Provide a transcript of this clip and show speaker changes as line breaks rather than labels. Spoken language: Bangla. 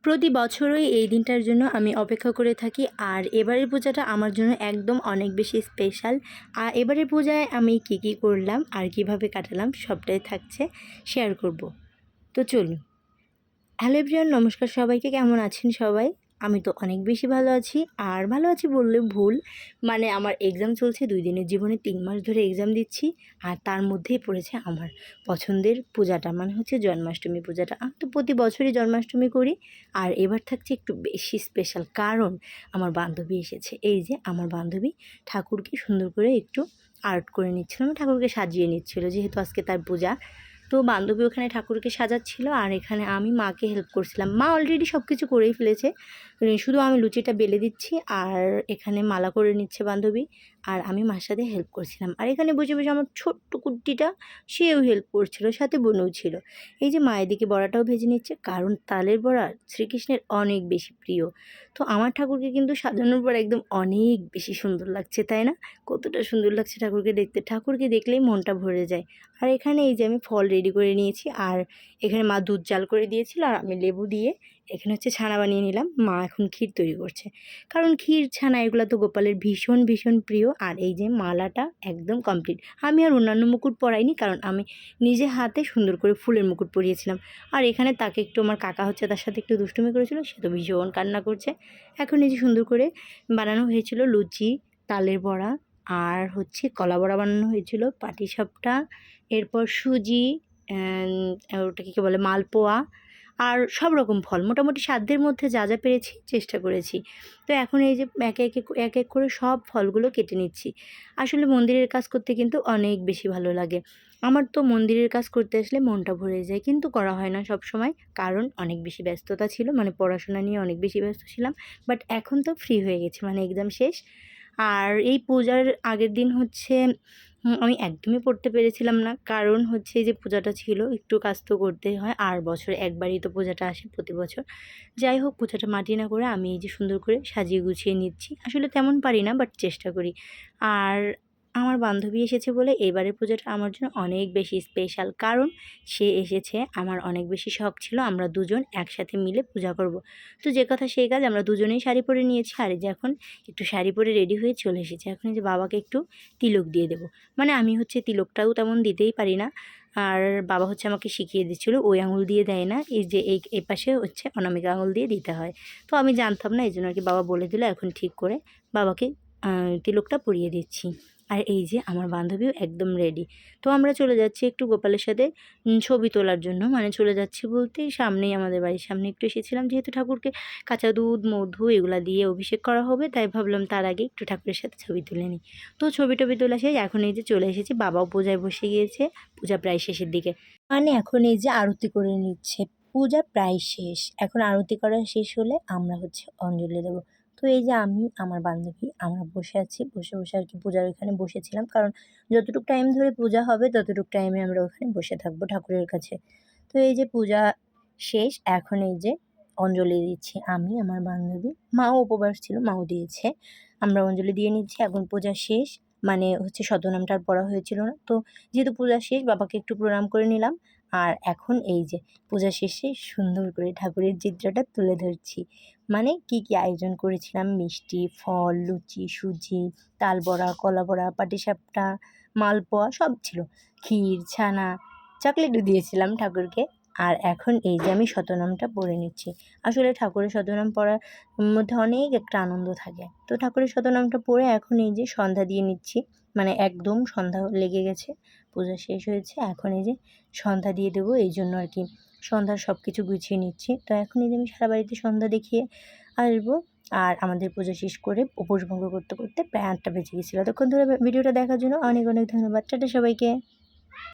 প্রতি বছরই এই দিনটার জন্য আমি অপেক্ষা করে থাকি। আর এবারের পূজাটা আমার জন্য একদম অনেক বেশি স্পেশাল। আর এবারের পূজায় আমি কী করলাম আর কিভাবে কাটালাম সবটাই থাকছে, শেয়ার করব। তো চলুন। হ্যালো এভরিওয়ান, নমস্কার সবাইকে। কেমন আছেন সবাই? আমি তো অনেক বেশি ভালো আছি। আর ভালো আছি বললে ভুল, মানে আমার এক্সাম চলছে 2 দিনের, জীবনে 3 মাস ধরে এক্সাম দিচ্ছি। আর তার মধ্যেই পড়েছে আমার পছন্দের পূজাটা, মানে হচ্ছে জন্মাষ্টমী পূজাটা। আমি তো প্রতি বছরই জন্মাষ্টমী করি, আর এবার থাকছে একটু বেশি স্পেশাল, কারণ আমার বান্ধবী এসেছে। এই যে আমার বান্ধবী ঠাকুরকে সুন্দর করে একটু আর্ট করে নিচ্ছিল, মানে ঠাকুরকে সাজিয়ে নিচ্ছিল, যেহেতু আজকে তার পূজা। তো বান্ধবী ওখানে ঠাকুরকে সাজাচ্ছিল, আর এখানে আমি মাকে হেল্প করছিলাম। মা অলরেডি সব কিছু করেই ফেলেছে, শুধু আমি লুচিটা বেলে দিচ্ছি, আর এখানে মালা করে নিচ্ছে বান্ধবী, আর আমি মার সাথে হেল্প করছিলাম। আর এখানে বসে বসে আমার ছোট্ট কুট্টিটা, সেও হেল্প করছিল, সাথে বোনও ছিল। এই যে মা এদিকে বড়াটাও ভেজে নিচ্ছে, কারণ তালের বড়া শ্রীকৃষ্ণের অনেক বেশি প্রিয়। তো আমার ঠাকুরকে কিন্তু সাজানোর পর একদম অনেক বেশি সুন্দর লাগছে, তাই না? কতটা সুন্দর লাগছে ঠাকুরকে দেখতে, ঠাকুরকে দেখলেই মনটা ভরে যায়। আর এখানে এই যে আমি ফল রেডি করে নিয়েছি, আর এখানে মা দুধ জাল করে দিয়েছিল, আর আমি লেবু দিয়ে এখানে হচ্ছে ছানা বানিয়ে নিলাম। মা এখন ক্ষীর তৈরি করছে, কারণ ক্ষীর ছানা এগুলো তো গোপালের ভীষণ ভীষণ প্রিয়। আর এই যে মালাটা একদম কমপ্লিট। আমি আর অন্যান্য মুকুট পরাইনি, কারণ আমি নিজে হাতে সুন্দর করে ফুলের মুকুট পরিয়েছিলাম। আর এখানে তাকে একটু, আমার কাকা হচ্ছে, তার সাথে একটু দুষ্টুমি করেছিল, সে তো ভীষণ কান্না করছে। এখন এই যে সুন্দর করে বানানো হয়েছিল লুচি, তালের বড়া, আর হচ্ছে কলা বড়া বানানো হয়েছিল, পাটিসাপটা, এরপর সুজি, ওটাকে কী বলে, মালপোয়া, আর সব রকম ফল, মোটামুটি সাধ্যের মধ্যে যা যা পেরেছি চেষ্টা করেছি। তো এখন এই যে এক এক করে সব ফলগুলো কেটে নিচ্ছি। আসলে মন্দিরের কাজ করতে কিন্তু অনেক বেশি ভালো লাগে। আমার তো মন্দিরের কাজ করতে আসলে মনটা ভরে যায়, কিন্তু করা হয় না সব সময়, কারণ অনেক বেশি ব্যস্ততা ছিল, মানে পড়াশোনা নিয়ে অনেক বেশি ব্যস্ত ছিলাম। বাট এখন তো ফ্রি হয়ে গেছি, মানে এক্সাম শেষ। আর এই পূজার আগের দিন হচ্ছে আমি একদমই পড়তে পেরেছিলাম না, কারণ হচ্ছে এই যে পূজাটা ছিল, একটু কাজ তো করতেই হয়, আর বছরে একবারই তো পূজাটা আসে প্রতি বছর। যাই হোক, পূজাটা মাটি না করে আমি এই যে সুন্দর করে সাজিয়ে গুছিয়ে নিচ্ছি। আসলে তেমন পারি না, বাট চেষ্টা করি। আর আমার বান্ধবী এসেছে বলে এবারের পূজাটা আমার জন্য অনেক বেশি স্পেশাল, কারণ সে এসেছে। আমার অনেক বেশি শখ ছিল আমরা দুজন একসাথে মিলে পূজা করব। তো যে কথা সেই কাজ, আমরা দুজনেই শাড়ি পরে নিয়েছি, আর এই যে এখন একটু শাড়ি পরে রেডি হয়ে চলে এসেছি। এখন এই যে বাবাকে একটু তিলক দিয়ে দেবো, মানে আমি হচ্ছে তিলকটাও তেমন দিতেই পারি না। আর বাবা হচ্ছে আমাকে শিখিয়ে দিচ্ছিল, ওই আঙুল দিয়ে দেয় না, এই যে এই পাশে হচ্ছে অনামিকা আঙুল দিয়ে দিতে হয়। তো আমি জানতাম না, এই জন্য আর কি বাবা বলে দিল। এখন ঠিক করে বাবাকে তিলকটা পরিয়ে দিচ্ছি। আর এই যে আমার বান্ধবীও একদম রেডি। তো আমরা চলে যাচ্ছি একটু গোপালের সাথে ছবি তোলার জন্য, মানে চলে যাচ্ছি বলতে সামনেই, আমাদের বাড়ির সামনে একটু এসেছিলাম, যেহেতু ঠাকুরকে কাঁচা দুধ, মধু এগুলা দিয়ে অভিষেক করা হবে, তাই ভাবলাম তার আগে একটু ঠাকুরের সাথে ছবি তুলে নিই। তো ছবি টবি তোলা শেষ, এখন এই যে চলে এসেছি, বাবাও পূজায় বসে গিয়েছে। পূজা প্রায় শেষের দিকে, মানে এখন এই যে আরতি করে নিচ্ছে। পূজা প্রায় শেষ, এখন আরতি করা শেষ হলে আমরা হচ্ছে অঞ্জলি দেবো। তো এই যে আমি, আমার বান্ধবী, আমরা বসে আছি, বসে বসে আর কি পূজার ওইখানে বসেছিলাম, কারণ যতটুকু টাইম ধরে পূজা হবে ততটুকু টাইমে আমরা ওখানে বসে থাকবো ঠাকুরের কাছে। তো এই যে পূজা শেষ, এখন এই যে অঞ্জলি দিচ্ছি আমি, আমার বান্ধবী, মাও উপবাস ছিল, মাও দিয়েছে। আমরা অঞ্জলি দিয়ে নিচ্ছি। এখন পূজা শেষ, মানে হচ্ছে শতনামটা আর পড়া হয়েছিল না, তো যেহেতু পূজা শেষ, বাবাকে একটু প্রণাম করে নিলাম। আর এখন এই যে পূজা শেষে সুন্দর করে ঠাকুরের চিত্রটা তুলে ধরছি। মানে কি আয়োজন করেছিলাম, মিষ্টি, ফল, লুচি, সুজি, তাল বড়া, কলা বড়া, পাটিসাপটা, মালপোয়া সব ছিল, ক্ষীর, ছানা, চকলেটও দিয়েছিলাম ঠাকুরকে। আর এখন এই যে আমি শতনামটা পড়ে নিচ্ছি। আসলে ঠাকুরের শতনাম পড়ার মধ্যে অনেক একটা আনন্দ থাকে। তো ঠাকুরের শতনামটা পড়ে এখন এই যে সন্ধ্যা দিয়ে নিচ্ছি, মানে একদম সন্ধ্যা লেগে গেছে, পূজা শেষ হয়েছে, এখন এই যে সন্ধ্যা দিয়ে দেবো, এই জন্য আর কি সন্ধ্যার সব কিছু গুছিয়ে নিচ্ছি। তো এখন এই যে আমি সারা বাড়িতে সন্ধ্যা দেখিয়ে আসবো। আর আমাদের পূজা শেষ করে উপোস ভঙ্গ করতে করতে প্রায় 8টা বেজে গেছিলো। ততক্ষণ ধরে ভিডিওটা দেখার জন্য অনেক অনেক ধন্যবাদ। টাটা সবাইকে।